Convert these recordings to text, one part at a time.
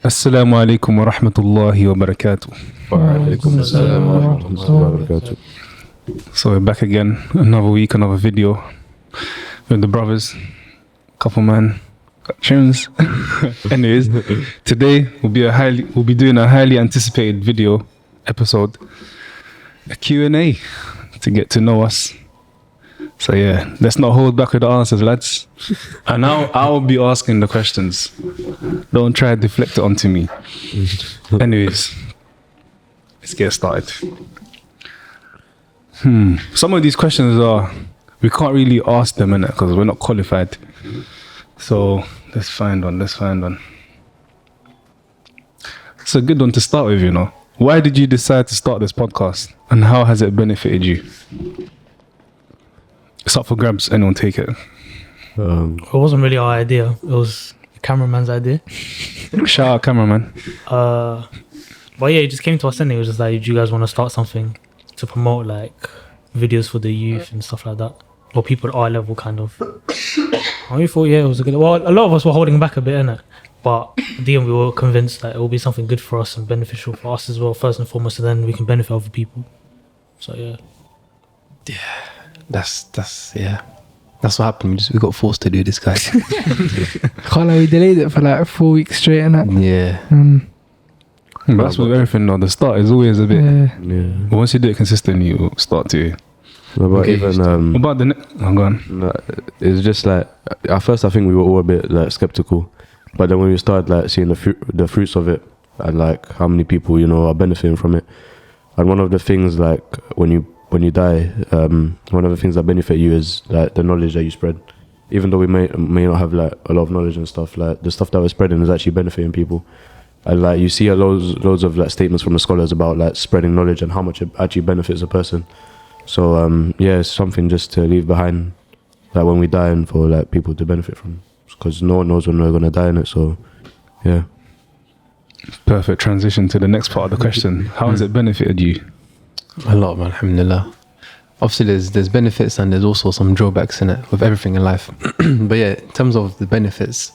Assalamu alaikum wa rahmatullahi wa barakatuh. So we're back again, another week, another video with the brothers, couple man, got tunes. Anyways, today we'll be doing a highly anticipated video episode, a Q&A to get to know us. So yeah, let's not hold back with the answers, lads. And now I'll be asking the questions. Don't try to deflect it onto me. Anyways, let's get started. Some of these questions we can't really ask them, innit, because we're not qualified. So let's find one. It's a good one to start with, you know. Why did you decide to start this podcast, and how has it benefited you? It's up for grabs. Anyone take it. It wasn't really our idea. It was the cameraman's idea. Shout out cameraman. But yeah, it just came to us and it was just like, do you guys want to start something to promote like videos for the youth and stuff like that? Or people at our level kind of. And we thought, yeah, it was a good... Well, a lot of us were holding back a bit, innit? But at the end, we were convinced that it will be something good for us and beneficial for us as well, first and foremost, and then we can benefit other people. So yeah. Yeah. That's what happened. We got forced to do this, guys. Can't lie, we delayed it for like 4 weeks straight, innit? Yeah. But that's with everything though. The start is always a bit. Yeah. But once you do it consistently, you start to. But even What about the go on. it's just like at first I think we were all a bit like skeptical, but then when we started like seeing the fruits of it and like how many people are benefiting from it, and one of the things like when you die, one of the things that benefit you is like the knowledge that you spread. Even though we may not have like a lot of knowledge and stuff, like the stuff that we're spreading is actually benefiting people. And like you see loads of like statements from the scholars about like spreading knowledge and how much it actually benefits a person. So yeah, it's something just to leave behind, like when we die, and for like people to benefit from, because no one knows when we're gonna die in it. So yeah. Perfect transition to the next part of the question. How has it benefited you? A lot, man. Alhamdulillah. Obviously, there's benefits and there's also some drawbacks in it with everything in life. But yeah, in terms of the benefits,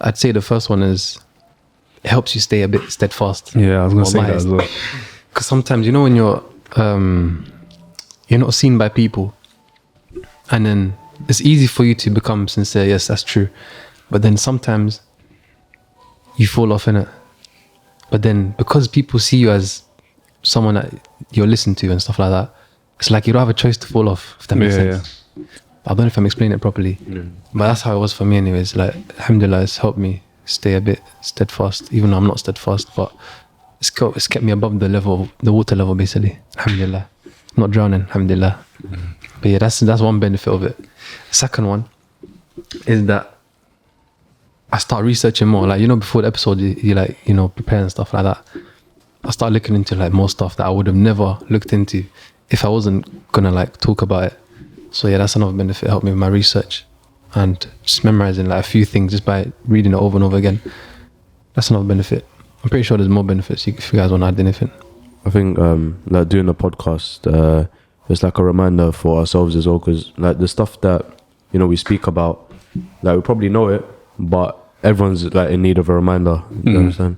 I'd say the first one is it helps you stay a bit steadfast. Yeah, I was gonna say that as well. Because sometimes when you're not seen by people, and then it's easy for you to become sincere. Yes, that's true. But then sometimes you fall off in it. But then because people see you as someone that you're listened to and stuff like that, it's like you don't have a choice to fall off, if that makes sense. Yeah. I don't know if I'm explaining it properly, but that's how it was for me anyways. Like, alhamdulillah, it's helped me stay a bit steadfast, even though I'm not steadfast, but it's kept me above the water level basically, alhamdulillah. Not drowning, alhamdulillah. But yeah, that's one benefit of it. The second one is that I start researching more. Like, before the episode, you like, prepare and stuff like that. I start looking into like more stuff that I would have never looked into if I wasn't gonna like talk about it. So yeah, that's another benefit. It helped me with my research and just memorizing like a few things just by reading it over and over again. That's another benefit. I'm pretty sure there's more benefits if you guys want to add anything. I think like doing the podcast, it's like a reminder for ourselves as well, because like the stuff that we speak about, like we probably know it, but everyone's like in need of a reminder. You understand?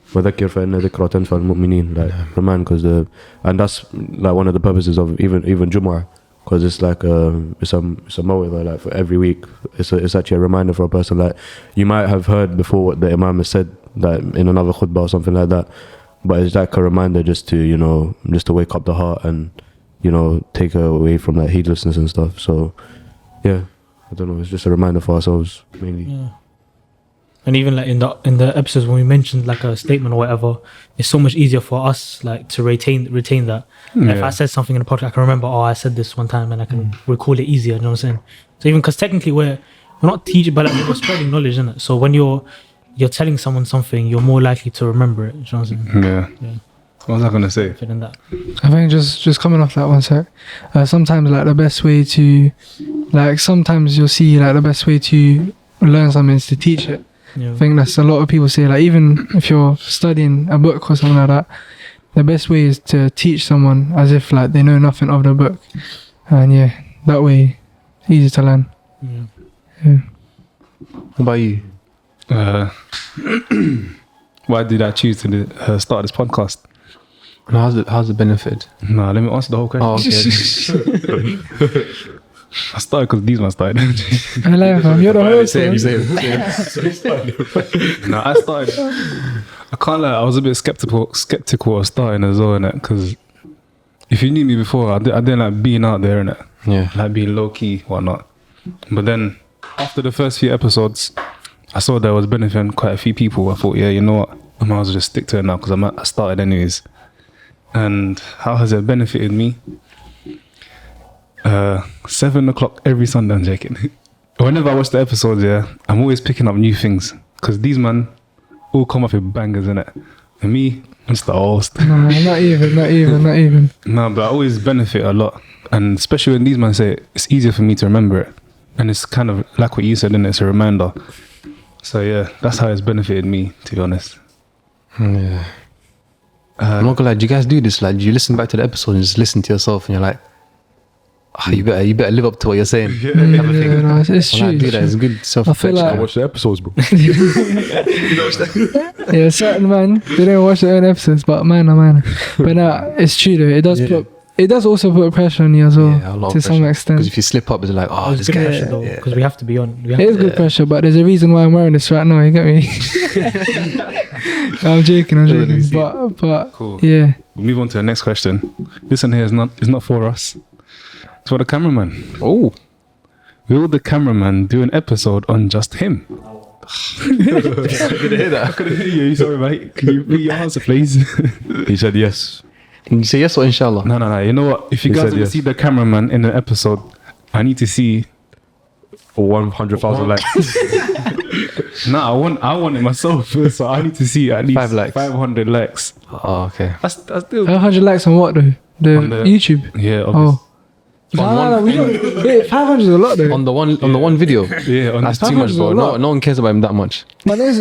وذكر فإن ذكرى تنفع المؤمنين, like remind, because and that's like one of the purposes of even Jumu'ah, because it's like it's a maw'idah, like for every week. It's actually a reminder for a person. Like you might have heard before what the Imam has said, like in another khutbah or something like that, but it's like a reminder just to just to wake up the heart and take away from like heedlessness and stuff. So yeah, I don't know, it's just a reminder for ourselves mainly. Yeah. And even like in the episodes when we mentioned like a statement or whatever, it's so much easier for us like to retain that. Yeah. If I said something in the podcast, I can remember, I said this one time, and I can recall it easier. You know what I'm saying? So even because technically we're not teaching, but like we're spreading knowledge, isn't it? So when you're telling someone something, you're more likely to remember it. You know what I'm saying? Yeah. What was I gonna say? That. I think just coming off that one sec. Sometimes like the best way to, like sometimes you'll see like the best way to learn something is to teach it. Yeah. I think that's a lot of people say, like even if you're studying a book or something like that, the best way is to teach someone as if like they know nothing of the book, and yeah, that way easy to learn. Yeah. What about you? why did I choose to start this podcast? And how's it benefited? No, let me answer the whole question. Oh, okay. I started because these ones started. I like fam. You're the host. Same. No, I started. I can't lie. I was a bit skeptical of starting as well, innit? Because if you knew me before, I didn't like being out there, innit? Yeah. Like being low key, whatnot. But then after the first few episodes, I saw there was benefiting quite a few people. I thought, yeah, you know what? I might as well just stick to it now because I started anyways. And how has it benefited me? 7 o'clock every Sunday, I'm joking. Whenever I watch the episodes, yeah, I'm always picking up new things because these man all come up with bangers in it. And me, I'm just the host. No, not even. No, but I always benefit a lot. And especially when these man say it, it's easier for me to remember it. And it's kind of like what you said, innit? It's a reminder. So yeah, that's how it's benefited me, to be honest. Yeah. I'm not gonna lie, do you guys do this? Like, do you listen back to the episode and just listen to yourself and you're like, you better live up to what you're saying. Yeah, no, it's When I true. do that, it's good self-reflection. like- I watch the episodes, bro. Yeah, certain man, they don't watch their own episodes, but man. But no, it's true though. It does also put pressure on you as well, Yeah, a lot to of some pressure. extent. Because if you slip up, it's like, oh, It's this good guy. pressure though, because we have to be on. We have It is to, good pressure, but there's a reason why I'm wearing this right now. You get me? I'm joking. But Cool. yeah. We'll move on to the next question. This one here is not for us. It's for the cameraman. Oh, Will the cameraman do an episode on just him? did you hear that? I couldn't hear you. Sorry, mate. Can you read your answer, please? He said yes. Can you say yes or inshallah? No. You know what? If you He guys said want to yes. see the cameraman in the episode, I need to see. For 100,000 likes. I want it myself. So I need to see at least 5 likes. 500 likes. Oh, okay. That's still 500 likes on what though? On the- YouTube. yeah. Obviously. Oh. No, we don't. Wait, 500 is a lot though. On the one video. Yeah. On That's the too much, 500 is bro. a lot. No one cares about him that much. My name's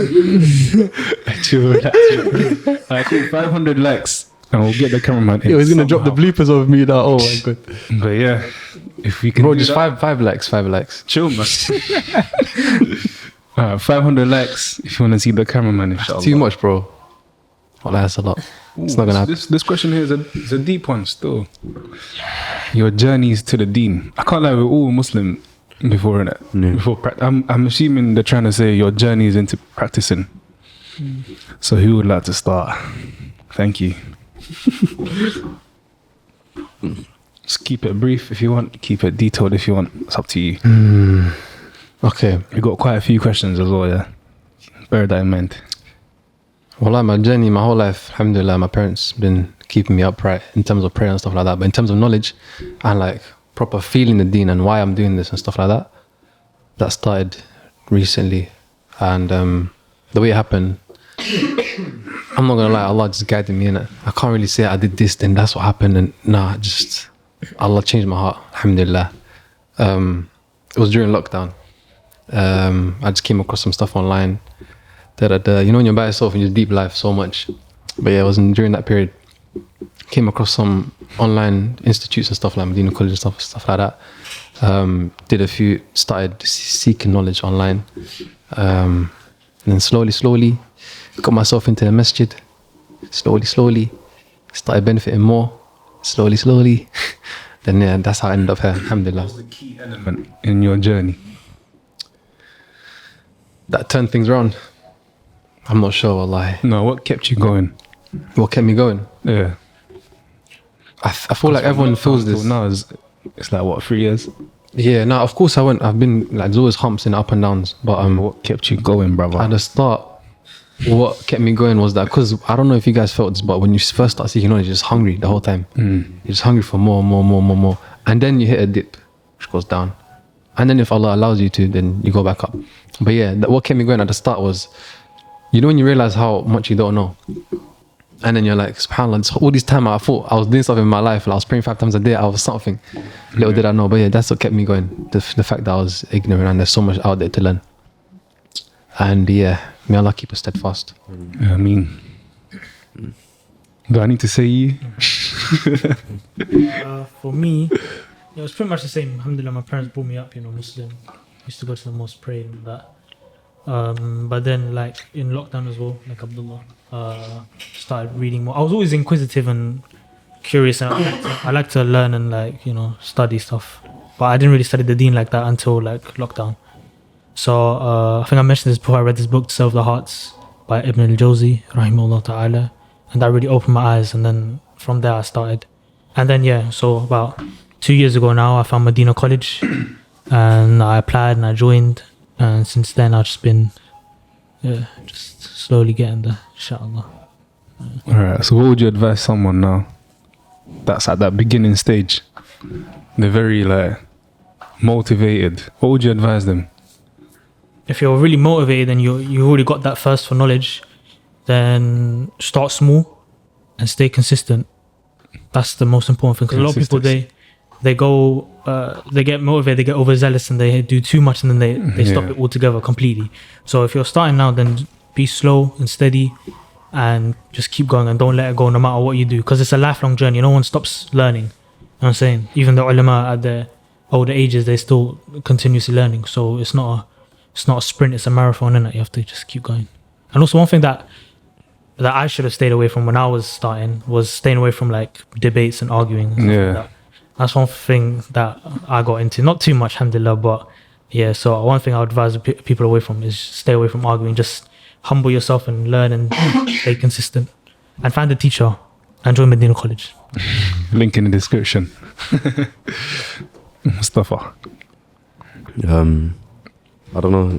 Chill. Alright, cool. 500 likes, and we'll get the cameraman in. Yo, he's gonna drop the somehow. bloopers of me now. Oh my god. But yeah, if we can. Bro, do just that, 5 likes. Chill, man. 500 likes if you want to see the cameraman. Inshallah. Too much, bro. Oh, that's a lot. It's not gonna happen. This question here is a deep one still. Your journeys to the deen. I can't lie, we're all Muslim before, innit? Yeah. I'm assuming they're trying to say your journeys into practicing. So who would like to start? Thank you. Just keep it brief if you want. Keep it detailed if you want. It's up to you. Okay. We got quite a few questions as well, yeah. Bear that in mind. Well, my journey, my whole life, alhamdulillah, my parents been keeping me upright in terms of prayer and stuff like that. But in terms of knowledge and like proper feeling the deen and why I'm doing this and stuff like that, that started recently. And the way it happened, I'm not gonna lie, Allah just guided me in it. I can't really say I did this, then that's what happened. And just Allah changed my heart, alhamdulillah. It was during lockdown. I just came across some stuff online. You know when you're by yourself and you deep life so much. But yeah, it was during that period. Came across some online institutes and stuff like Medina College and stuff like that. Did a few, started seeking knowledge online. And then slowly got myself into the masjid. Slowly started benefiting more. Slowly. Then yeah, that's how I ended up here, alhamdulillah. What's the key element in your journey? That turned things around. I'm not sure, wallahi. No, what kept you going? What kept me going? Yeah. I feel like everyone feels this. Now it's like what, 3 years? Yeah, no, of course I've been like, there's always humps and up and downs. But What kept you going, brother? at the start, what kept me going was that, because I don't know if you guys felt this, but when you first start seeking knowledge, you're just hungry the whole time. You're just hungry for more. And then you hit a dip, which goes down. And then if Allah allows you to, then you go back up. But yeah, what kept me going at the start was, you know when you realize how much you don't know. And then you're like, subhanAllah, all this time I thought I was doing something in my life. Like I was praying 5 times a day. I was something. Little did I know. But yeah, that's what kept me going. The fact that I was ignorant and there's so much out there to learn. And yeah, may Allah keep us steadfast. Yeah, I mean, do I need to say you? For me, it was pretty much the same. Alhamdulillah, my parents brought me up, Muslim. Used to go to the mosque, pray and that. But then like in lockdown as well, like Abdullah, started reading more. I was always inquisitive and curious, and I like to learn and like, you know, study stuff. But I didn't really study the deen like that until like lockdown. So I think I mentioned this before. I read this book, Self the Hearts by Ibn al-Jawzi, rahimahullah ta'ala, and that really opened my eyes. And then from there I started. And then yeah, so about 2 years ago now, I found Medina College, and I applied and I joined. And since then I've just been just slowly getting there, inshallah. Alright, so what would you advise someone now that's at that beginning stage? They're very like motivated. What would you advise them? If you're really motivated and you already got that thirst for knowledge, then start small and stay consistent. That's the most important thing. Because a lot of people, they get motivated, they get overzealous, and they do too much, and then they stop it altogether completely. So if you're starting now, then be slow and steady, and just keep going, and don't let it go no matter what you do, because it's a lifelong journey. No one stops learning. You know what I'm saying? Even the ulama at their older ages, they're still continuously learning. So it's not a sprint, it's a marathon, innit? You have to just keep going. And also one thing that I should have stayed away from when I was starting was staying away from like debates and arguing and stuff like that. That's one thing that I got into. Not too much, alhamdulillah, but yeah. So one thing I would advise people away from is stay away from arguing. Just humble yourself and learn and stay consistent. And find a teacher and join Medina College. Link in the description. Mustafa. I don't know.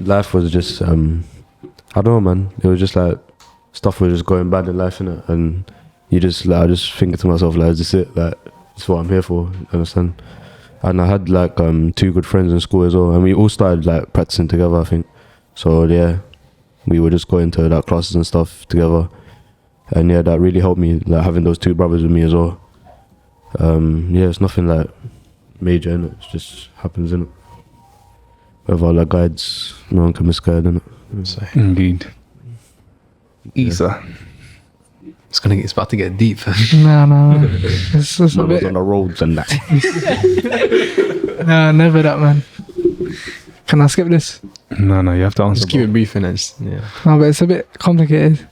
Life was just I don't know, man. It was just like stuff was just going bad in life, innit? And you just like, I just thinking to myself like, is this it? Like, it's what I'm here for. You understand? And I had like 2 good friends in school as well, and we all started like practicing together, I think. So yeah, we would just go into like classes and stuff together, and yeah, that really helped me, like having those 2 brothers with me as well. Yeah, it's nothing like major, innit? It just happens, innit? Without like guides, no one can misguide, innit? So, Indeed. Isa. it's about to get deep. No. It's just a Man was bit. on the roads and that. No, never that, man. Can I skip this? No, you have to answer. Just keep it brief and just, yeah. No, but it's a bit complicated.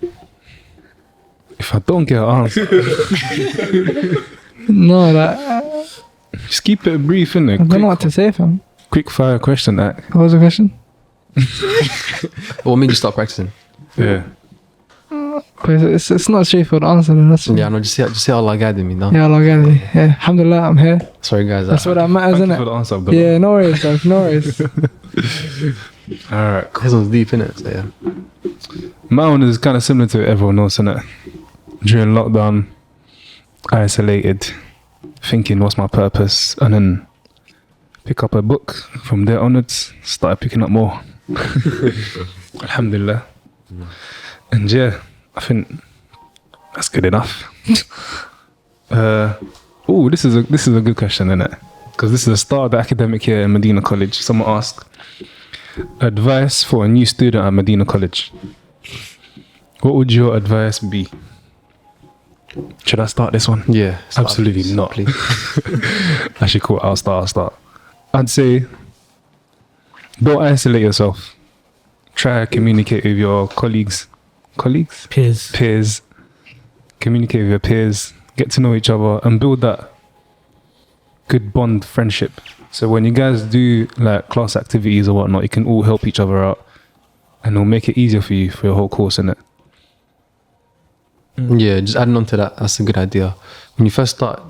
If I don't get an answer, No, like, just keep it brief, innit? I don't know what to say, fam. Quick fire question, that. What was the question? What made you start practicing? Yeah. But it's not a straightforward answer. That's Yeah, no, just say Allah guided me. No, Yeah, Allah got it. Yeah, alhamdulillah, I'm here. sorry guys. That's what that matters, Thank isn't you for it? the answer, Abdullah. Yeah, no worries, bro. No worries. Alright, This one's deep, innit? So yeah. my one is kind of similar to everyone else, innit? During lockdown, isolated, thinking what's my purpose, and then pick up a book. From there onwards, started picking up more. Alhamdulillah. And yeah, I think that's good enough. This is a good question, isn't it? Because this is the start of the academic year in Medina College. Someone asked, advice for a new student at Medina College. What would your advice be? Should I start this one? Yeah. start, Absolutely please, not. Please. Actually, cool. I'll start. I'd say, don't isolate yourself. Try to communicate with your colleagues. Peers. Communicate with your peers. Get to know each other and build that good bond friendship. So when you guys do like class activities or whatnot, you can all help each other out, and it'll make it easier for you for your whole course, innit? Yeah, just adding on to that, that's a good idea. When you first start,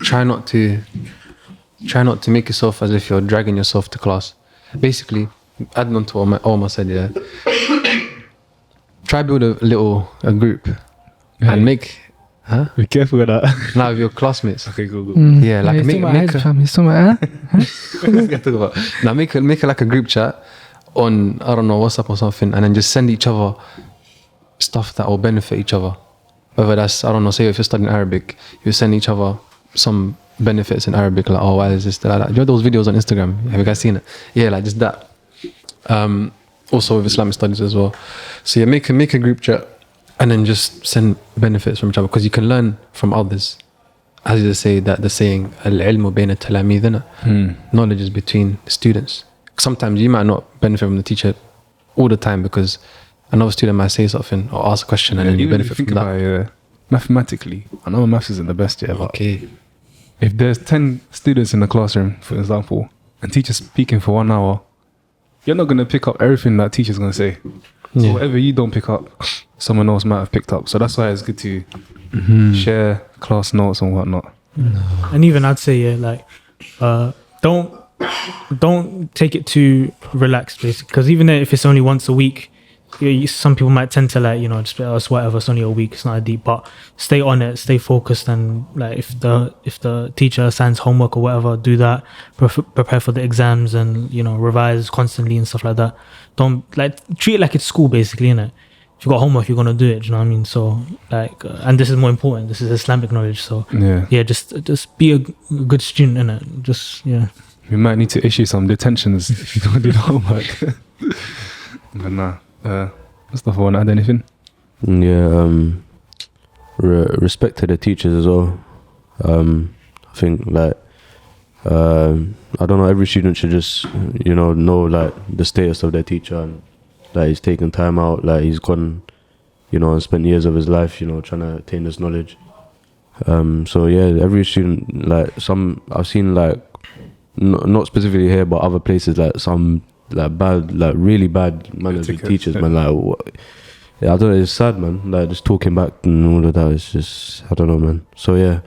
try not to make yourself as if you're dragging yourself to class. Basically, adding on to what Omar said, yeah. Try build a group and make, Be careful with that. now with your classmates. Okay, cool. Yeah, like he's make talking about head, a, fam. He's talking about, now make like a group chat on, I don't know, WhatsApp or something, and then just send each other stuff that will benefit each other. Whether that's, I don't know, say if you're studying Arabic, you send each other some benefits in Arabic, like, oh, why is this, like that. You know those videos on Instagram? Have you guys seen it? Yeah, like just that. Also with Islamic studies as well. So yeah, make a group chat and then just send benefits from each other, because you can learn from others. As you say, that the saying, al-ilmu bayna talamid, knowledge is between students. sometimes you might not benefit from the teacher all the time because another student might say something or ask a question and then you even if benefit think from that. about it, mathematically, I know maths isn't the best yet, but Okay. if there's 10 students in the classroom, for example, and teacher's speaking for 1 hour, you're not going to pick up everything that teacher's going to say. So Yeah. whatever you don't pick up, someone else might have picked up. So that's why it's good to share class notes and whatnot. And even I'd say, yeah, like, don't take it too relaxed, basically. Because even if it's only once a week, some people might tend to like, you know, just it's whatever. It's only a week. It's not a deep. But stay on it. Stay focused. And like, if the teacher assigns homework or whatever, do that. Prepare for the exams and, you know, revise constantly and stuff like that. Don't like treat it like it's school, basically, innit? If you got homework, you're gonna do it. Do you know what I mean? So like, and this is more important. This is Islamic knowledge. So Yeah. just be a good student, innit? Just We might need to issue some detentions if you don't do the homework. But nah. Mustafa, want to add anything? Yeah, respect to the teachers as well. I think like I don't know, every student should just know like the status of their teacher and that he's taken time out, like he's gone, and spent years of his life, trying to attain this knowledge. So yeah, every student, like some I've seen like not specifically here but other places, like some like bad, like really bad mannered teachers, man. Like yeah, I don't know, it's sad, man. Like just talking back and all of that, it's just, I don't know, man. So yeah,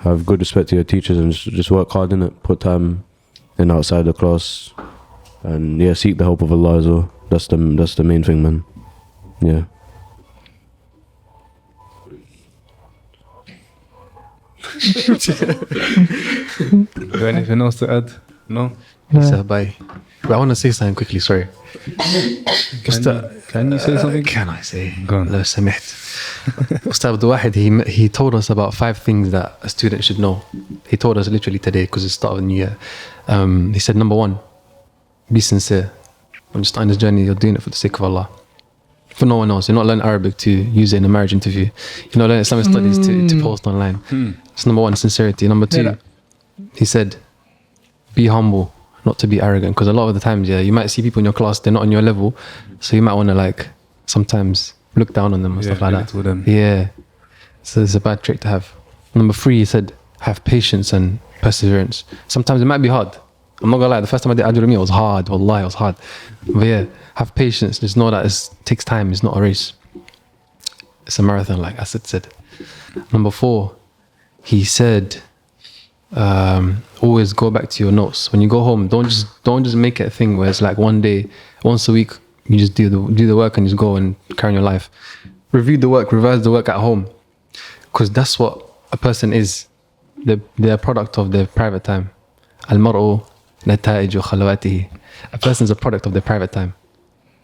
have good respect to your teachers and just work hard in it, put time in outside the class, and yeah, seek the help of Allah as well. That's the main thing, man. Yeah. Anything else to add? No? So bye. But I want to say something quickly, sorry. Can you say something? Can I say? Go on. لو سمحت. Ustad Abdul Wahid, he told us about 5 things that a student should know. He told us literally today because it's the start of the new year. He said, number 1, be sincere. When you're starting this journey, you're doing it for the sake of Allah. For no one else. You're not learning Arabic to use it in a marriage interview. You're not learning Islamic studies to post online. That's number 1, sincerity. Number 2, he said, be humble, not to be arrogant. Because a lot of the times, you might see people in your class, they're not on your level. So you might want to like sometimes look down on them or stuff like that. Them. Yeah. So it's a bad trait to have. Number 3, he said, have patience and perseverance. Sometimes it might be hard. I'm not gonna lie, the first time I did Ajurumi, it was hard. Wallahi, it was hard. But yeah, have patience. Just know that it takes time. It's not a race. It's a marathon, like Asad said. Number 4, he said, always go back to your notes. When you go home, don't just make it a thing where it's like one day, once a week, you just do the work and just go and carry on your life. Review the work, revise the work at home. Because that's what a person is. They're a product of their private time. Al-mar'u nata'iju khalawatihi. A person is a product of their private time.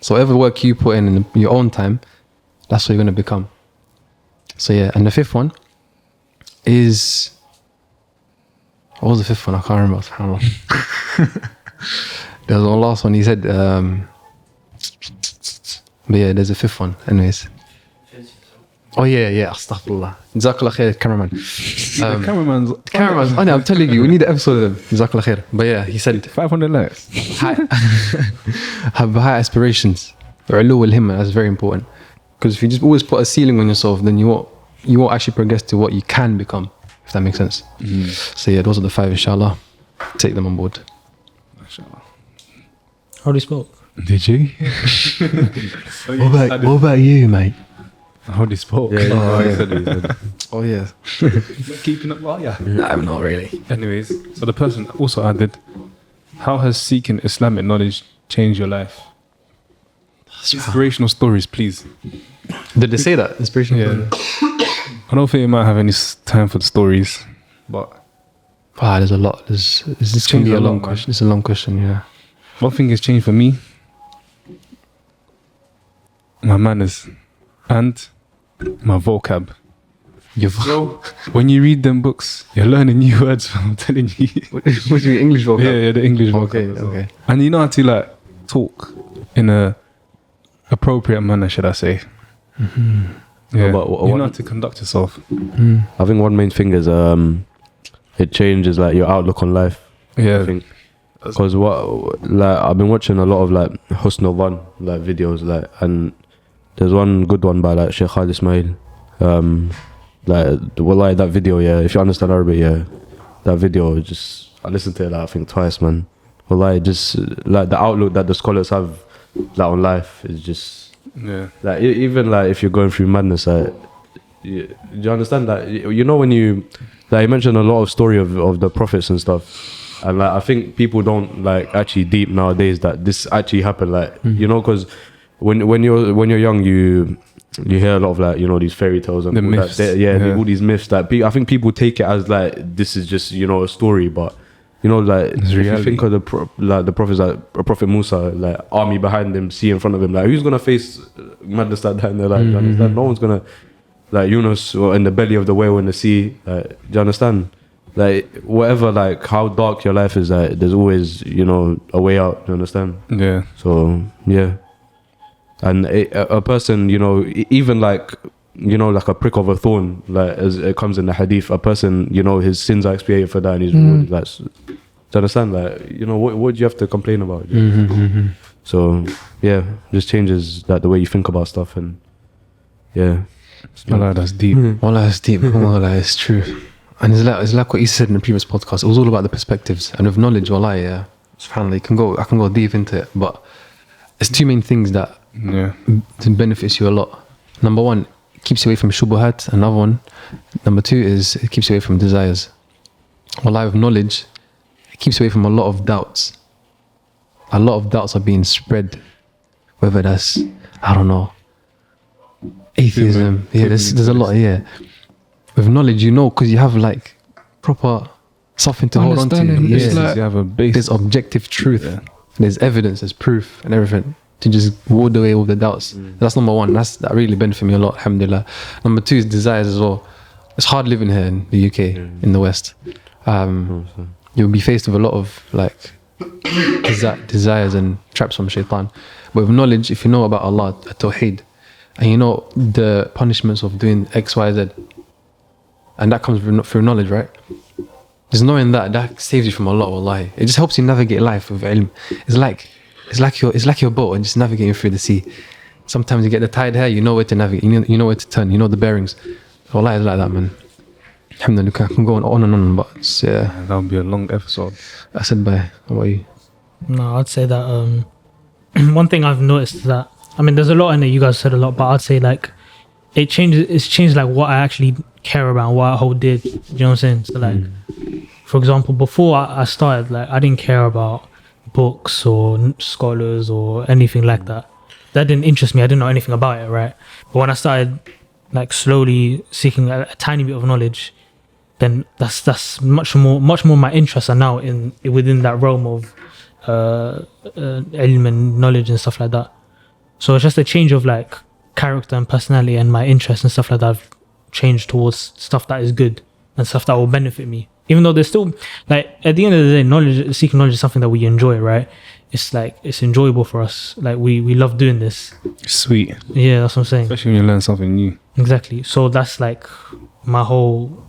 So whatever work you put in your own time, that's what you're going to become. So yeah, and the 5th one is... What was the 5th one? I can't remember. SubhanAllah. There was one last one. He said... but yeah, there's a 5th one. Anyways. Oh yeah. Astaghfirullah. Jazakallah khair, cameraman. Cameraman. I'm telling you, we need an episode of him. Jazakallah khair. But yeah, he said 500 likes. have high aspirations. Ulu al-himma, that's very important. Because if you just always put a ceiling on yourself, then you won't actually progress to what you can become, if that makes sense. So yeah, those are the 5, inshallah. Take them on board. How do you spell? Did you? What about you, mate? How do you spoke? Oh yeah. Keeping up, well, yeah. No, I'm not really. Anyways, so the person also added, how has seeking Islamic knowledge changed your life? Inspirational stories, please. Did they say that? Inspirational? Yeah. I don't think you might have any time for the stories, but... Wow, there's a lot. This can be a long question. It's a long question, yeah. One thing has changed for me, my manners and my vocab. When you read them books, you're learning new words. I'm telling you. What do you mean, English vocab? Yeah, the English vocab. Okay. And you know how to like talk in a appropriate manner, should I say? Yeah. But you know how to conduct yourself. I think one main thing is it changes like your outlook on life. Yeah. I think Because I've been watching a lot of like Husn al-Dhan like videos, like, and there's one good one by like Sheikh Khalid Ismail. Like that video, yeah. If you understand Arabic, yeah, that video just I listened to it like I think twice, man. Wallahi, just like the outlook that the scholars have like on life is just like even like if you're going through madness, like do you understand that? You know when you mentioned a lot of story of the prophets and stuff, and like I think people don't like actually deep nowadays that this actually happened, like you know, because when you're young you hear a lot of like, you know, these fairy tales and the all myths. that, all these myths that I think people take it as like this is just, you know, a story, but you know, like if you think of the prophets, like Prophet Musa, like army behind him, sea in front of him, like who's gonna face madness like that in their life? Do you understand? No one's gonna, like Yunus or in the belly of the whale in the sea. Like, do you understand? Like whatever, like how dark your life is, like there's always, you know, a way out. Do you understand? Yeah. So yeah, and a person, you know, even like, you know, like a prick of a thorn, like as it comes in the hadith, a person, you know, his sins are expiated for that, and he's rewarded. Like, do you understand? Like, you know, what do you have to complain about? So yeah, just changes like the way you think about stuff, and yeah. Wallah, that's deep. Wallah, that's deep. Wallah, it's true. And it's like what you said in the previous podcast. It was all about the perspectives, and with knowledge, wallah, yeah, subhanAllah, I can go deep into it, but there's two main things that benefits you a lot. Number one, it keeps you away from shubuhat. Another one, number two, is it keeps you away from desires. Wallah, with knowledge, it keeps you away from a lot of doubts. A lot of doubts are being spread, whether that's, I don't know, atheism. Yeah, there's a lot. Yeah, with knowledge, you know, because you have like proper something to hold on to. Yeah, like, you have a base. There's objective truth. Yeah. There's evidence. There's proof and everything to just ward away all the doubts. That's number one. That really benefit me a lot. Alhamdulillah. Number two is desires as well. It's hard living here in the UK, in the West. You'll be faced with a lot of like desires and traps from shaitan. But with knowledge, if you know about Allah, Tawheed, and you know the punishments of doing X, Y, Z, and that comes through knowledge, right? Just knowing that saves you from a lot, wallahi. It just helps you navigate life with ilm. It's like your boat and just navigating through the sea. Sometimes you get the tide here, you know where to navigate, you know where to turn, you know the bearings. Wallahi, it's like that, man. Alhamdulillah, I can go on and on, but it's, that would be a long episode. I said bye. How about you? No, I'd say that one thing I've noticed is that, I mean, there's a lot in it, you guys said a lot, but I'd say like it's changed like what I actually care about, what I hold dear. Do you know what I'm saying? So like, for example, before I started, like I didn't care about books or scholars or anything like that. That didn't interest me. I didn't know anything about it, right? But when I started like slowly seeking a tiny bit of knowledge, then that's much more my interests are now within that realm of ilm and knowledge and stuff like that. So it's just a change of like character and personality, and my interests and stuff like that have changed towards stuff that is good and stuff that will benefit me. Even though there's still, like, at the end of the day, seeking knowledge is something that we enjoy, right? It's like, it's enjoyable for us. Like, we love doing this. Sweet. Yeah, that's what I'm saying. Especially when you learn something new. Exactly. So that's like my whole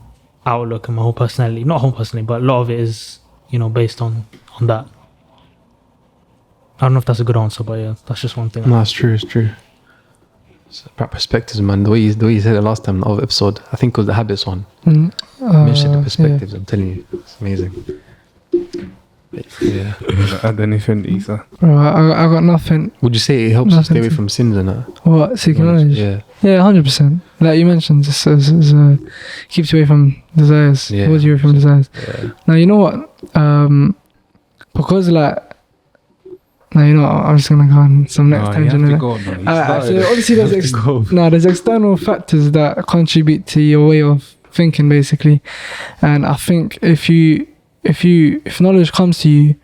outlook and my whole personality. Not whole personality, but a lot of it is, you know, based on that. I don't know if that's a good answer, but yeah, that's just one thing. No, it's true. It's about perspectives, man. The way you said it last time in the other episode, I think it was the habits one. Mention the perspectives. I'm telling you, it's amazing. Yeah. Add anything, Isa? Bro, I got nothing. Would you say it helps you stay away from sins and that? What, seeking knowledge? Yeah. Yeah, 100%. Like you mentioned, this keeps you away from desires. Yeah. Holds you away from desires. Yeah. Now, you know what? Because like, now, you know, I'm just gonna go on some next tangent. So obviously, there's external factors that contribute to your way of thinking, basically. And I think if knowledge comes to you,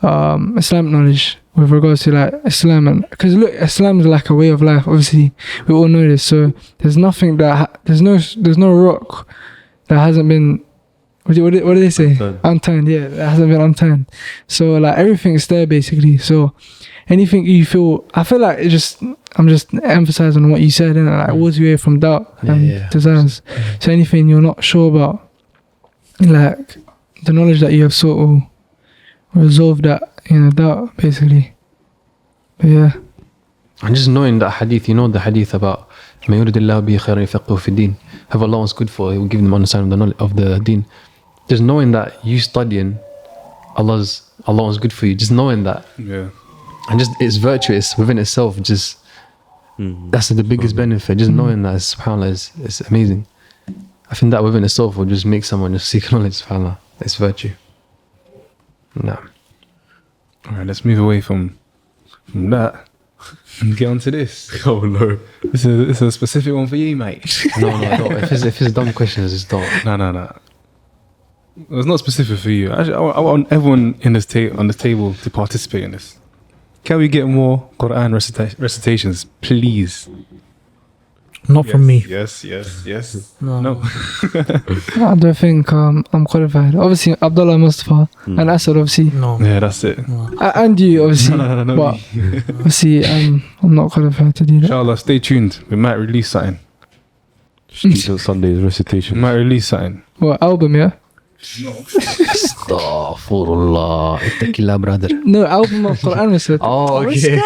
Islamic knowledge with regards to like Islam, and because look, Islam is like a way of life. Obviously, we all know this. So there's nothing there's no rock that hasn't been. What did they say? Unturned. Yeah, it hasn't been unturned. So like everything's there basically. So anything you feel, I feel like I'm just emphasizing what you said, and like wards you away from doubt and desires. So anything you're not sure about, like the knowledge that you have sought resolve that, doubt, basically. But yeah. And just knowing that hadith, the hadith about مَن يُرِدِ اللَّهُ بِهِ خَيْرًا يُفَقِّهُ فِي الدِّينِ. Whoever Allah wants good for, He will give them understanding of the knowledge of the deen. Just knowing that you studying, Allah wants good for you. Just knowing that, Yeah. and just it's virtuous within itself. Just that's the biggest benefit. Just knowing that, subhanallah, is amazing. I think that within itself will just make someone just seek knowledge. Subhanallah, it's virtue. No. All right, let's move away from that and get on to this. Oh no. It's a specific one for you, mate. No, don't. If it's dumb questions, just don't. No. It's not specific for you. Actually, I want everyone in this on the table to participate in this. Can we get more Quran recitations, please? Not from me. Yes. No. I don't think I'm qualified. Obviously, Abdullah Mustafa and Asad, obviously. No. Yeah, that's it. No. And you, obviously. No, But obviously, I'm not qualified to do that. Inshallah, stay tuned. We might release something. Sunday's recitation. We might release something. What, album, yeah? Astaghfirullah. Ittaqillah, brother. No, album of Quran recitation. Oh, okay.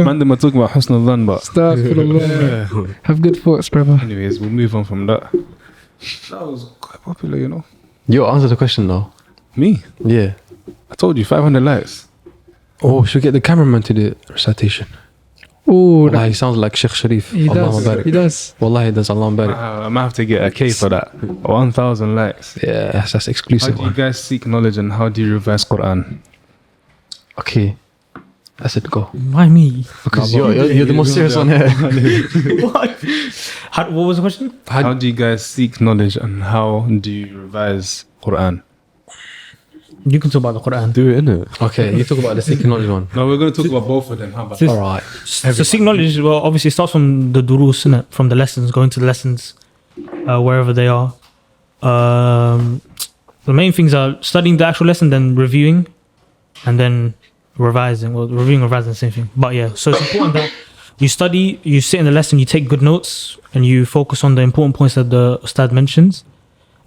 Man, they were talking about Husn al-Dhan, but Astaghfirullah. Have good thoughts, brother. anyways, we'll move on from that. That was quite popular, Yo, answer the question though. Me? Yeah. I told you, 500 likes. Oh, should we get the cameraman to do recitation? Oh, Wallah, he sounds like Sheikh Sharif. he Allahumma does. barik. He does. Wallah, he does. Allahumma barik. I might have to get a K for that. 1,000 likes. Yeah, that's How exclusive do you one. guys seek knowledge and how do you revise Quran? Okay. That's it, go. Why me? Because you're the most serious one here. What? What was the question? How do you guys seek knowledge and how do you revise Quran? You can talk about the Quran. Do it, innit? Okay, you talk about the seeking knowledge one. No, we're going to talk about both of them. How about All right. So seek knowledge, well, obviously it starts from the durus, innit? From the lessons, going to the lessons, wherever they are. The main things are studying the actual lesson, then reviewing, and then revising. Well, reviewing and revising, the same thing. But yeah, so it's important that you study, you sit in the lesson, you take good notes, and you focus on the important points that the Ustad mentions.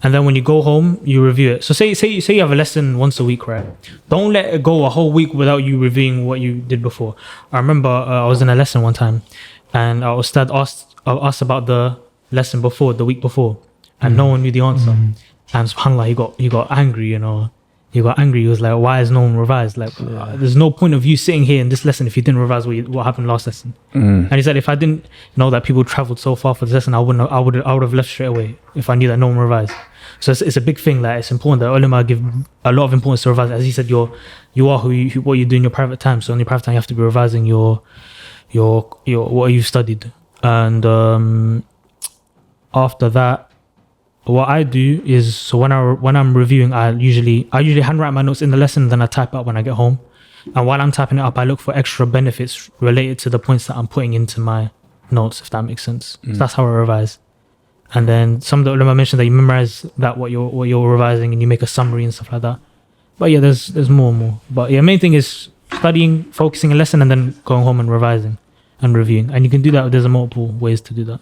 And then when you go home, you review it. So say you have a lesson once a week, right? Don't let it go a whole week without you reviewing what you did before. I remember I was in a lesson one time, and our Ustad asked about the lesson before, the week before, and no one knew the answer. And subhanAllah, he got angry, He got angry. He was like, "Why is no one revised? Like, there's no point of you sitting here in this lesson if you didn't revise what happened last lesson." And he said, "If I didn't know that people traveled so far for this lesson, I would have left straight away if I knew that no one revised." So it's a big thing. Like, it's important that ulama give a lot of importance to revise. As he said, you are what you do in your private time. So in your private time, you have to be revising your what you've studied. And after that, what I do is, so when I'm reviewing, I usually handwrite my notes in the lesson, then I type up when I get home. And while I'm typing it up, I look for extra benefits related to the points that I'm putting into my notes, if that makes sense. So that's how I revise. And then some of the ulama mentioned that you memorize that what you're revising, and you make a summary and stuff like that. But yeah, there's more and more. But yeah, main thing is studying, focusing a lesson, and then going home and revising and reviewing. And you can do that. There's multiple ways to do that.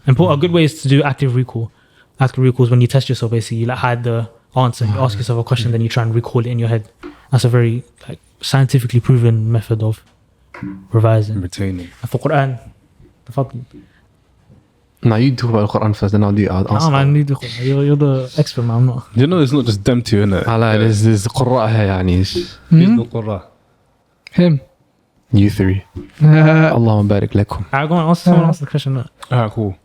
And a good way is to do active recall. Active recall is when you test yourself. Basically, you hide the answer. You ask yourself a question, then you try and recall it in your head. That's a very scientifically proven method of revising. Retaining. And for Quran, تفضل. Now you talk about the Quran first, then I'll answer. No, man, you're the expert, man. I'm not. You know, it's not just them two, innit? There's Qurra here, يعني. Who's the Qurra? Him. You three. Uh, Allahumma barik lakum. Alright, go on. Someone ask the question. Now. Alright, cool.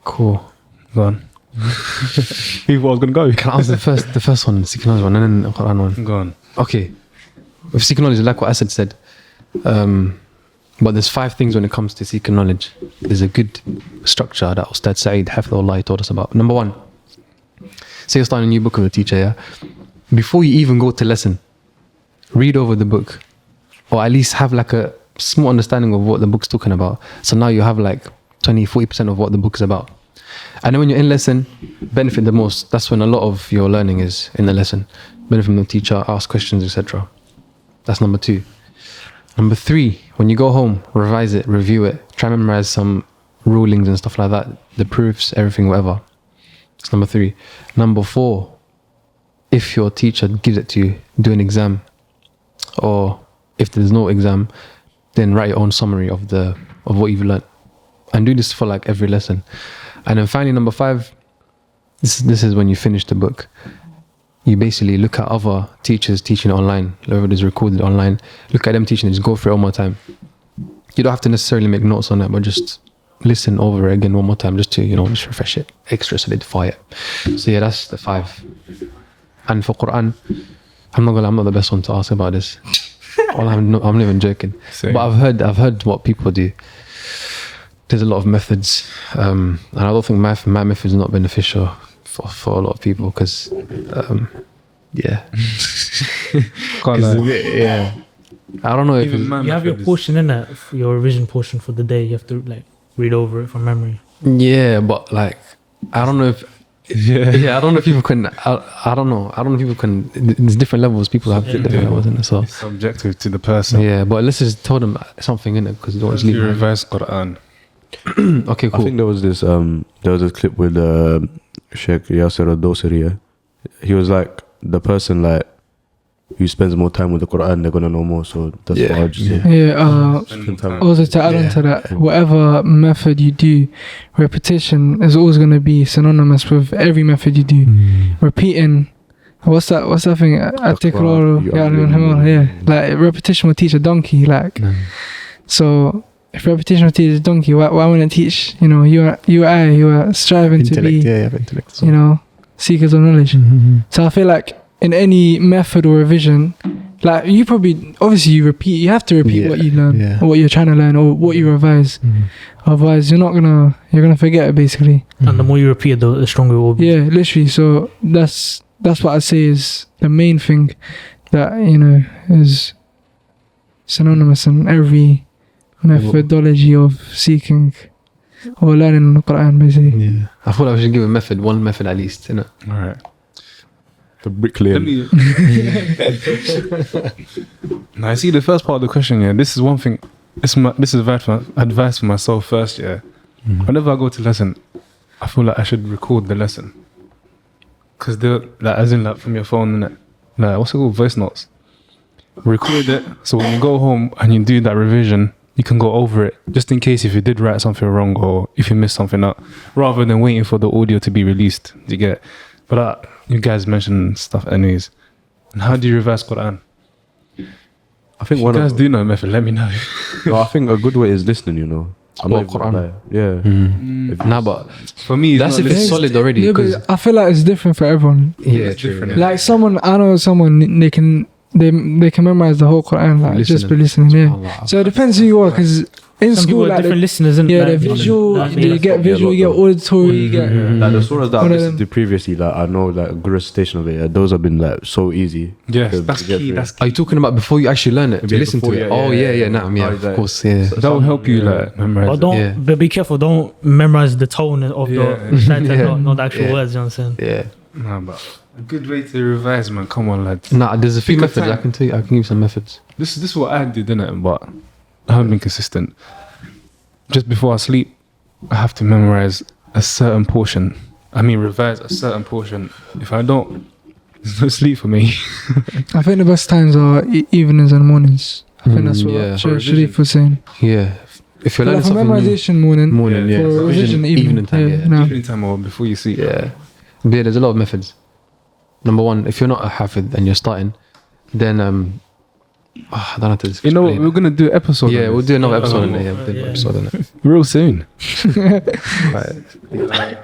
Cool. Go on. Who was going to go? Can I answer the first one, seeking knowledge one, and then the Quran one? Go on. Okay. With seeking knowledge, like what Asad said, but there's 5 things when it comes to seeking knowledge. There's a good structure that Ustad Saeed Hafidhullah told us about. Number 1, say you're starting a new book with a teacher, yeah? Before you even go to lesson, read over the book, or at least have a small understanding of what the book's talking about. So now you have 20-40% of what the book is about. And then when you're in lesson, benefit the most. That's when a lot of your learning is in the lesson. Benefit from the teacher, ask questions, etc. That's number 2. Number 3, when you go home, revise it, review it, try and memorize some rulings and stuff like that, the proofs, everything, whatever. That's number 3. Number 4, if your teacher gives it to you, do an exam, or if there's no exam, then write your own summary of what you've learned, and do this for like every lesson. And then finally, number 5, this is when you finish the book. You basically look at other teachers teaching it online, whoever is recorded online. Look at them teaching it, just go through it one more time. You don't have to necessarily make notes on it, but just listen over it again one more time, just to just refresh it, extra solidify it. So yeah, that's the 5. And for Quran, I'm not the best one to ask about this. I'm not even joking. Same. But I've heard what people do. There's a lot of methods, and I don't think my method is not beneficial for a lot of people, because yeah. Can't lie. Yeah. I don't know if Even my You have your method is- portion in it, your revision portion for the day. You have to like read over it from memory. yeah, but like I don't know if I don't know if people can. I don't know. I don't know if people can. There's different levels. People have different levels in it. So It's subjective to the person. yeah, but let's just tell them something in it, because you don't want to You leave it. reverse Quran. Okay, I cool. think there was this clip with Sheikh Yasser al-Dosari. Yeah? He was like, the person like who spends more time with the Quran, they're gonna know more. So that's Yeah. what I just say. Yeah. Spend time. Also to add on to that, whatever method you do, repetition is always going to be synonymous with every method you do. Repeating, what's that thing? Yeah, like repetition will teach a donkey. Like, so if repetition will teach a donkey, why wouldn't it teach? You are striving to be, intellect. seekers of knowledge. So I feel like in any method or revision, like you have to repeat what you learn, or what you're trying to learn, or what you revise. Otherwise you're gonna forget it, basically. And the more you repeat it, the stronger it will be. Yeah, literally. So that's what I say is the main thing that is synonymous in every methodology of seeking or learning the Quran, basically. Yeah, I thought I should give one method at least, innit? All right. The bricklayer. Let me. Now, I see the first part of the question. Yeah, this is one thing. This is advice for myself first. Yeah, whenever I go to lesson, I feel like I should record the lesson, because as in like from your phone, innit? Like what's it called, voice notes. Record it, so when you go home and you do that revision, you can go over it, just in case if you did write something wrong or if you missed something up, rather than waiting for the audio to be released. Do you get it? But you guys mentioned stuff anyways. And how do you reverse Quran? I think If one you guys of do know a method, let me know. no, I think a good way is listening. I'm What, not even Quran? gonna lie. Yeah. If Nah, but For me, that's it's if not it's listening. solid already. Yeah, Because but I feel like it's different for everyone. yeah, It's different. true. Like I know someone they can memorize the whole Quran, like just by listening. Yeah. Allah. So it depends who you are, because in Some people school, are like different listeners, and the visual, you get visual, you get auditory, you get. Like the surahs that I One of listened to previously, like I know like a good recitation of it. Yeah, those have been like so easy. Yes, to that's get key. through. That's Are you talking about before you actually learn it? To Yeah, listen to before, it? yeah, Oh yeah, yeah, yeah. nah, yeah, Oh, of like- course, yeah. that will help you like memorize. But it. but be careful. Don't memorize the tone of Yeah. the recitation, Yeah. not the actual Yeah. words. You know what I'm saying? Yeah. Nah, but a good way to revise, man. Come on, lads. Nah, there's a few Pick a methods I time. can tell you. I can give you some methods. This is what I did, innit? But I haven't been consistent. Just before I sleep, I have to memorize a certain portion. Revise a certain portion. If I don't, there's no sleep for me. I think the best times are evenings and mornings. I think that's what yeah. Sharif was saying. Yeah. If you're Like learning for something new, memorization, morning. morning, yeah. For revision, evening time, yeah. no. Evening time or before you sleep. Yeah. But yeah, there's a lot of methods. Number one, if you're not a hafid and you're starting, then I don't have to You know what? explain We're it. gonna do an episode. Yeah, on we'll this. do another episode on it. Oh, Yeah, we'll do another yeah. episode on it. real soon. Right.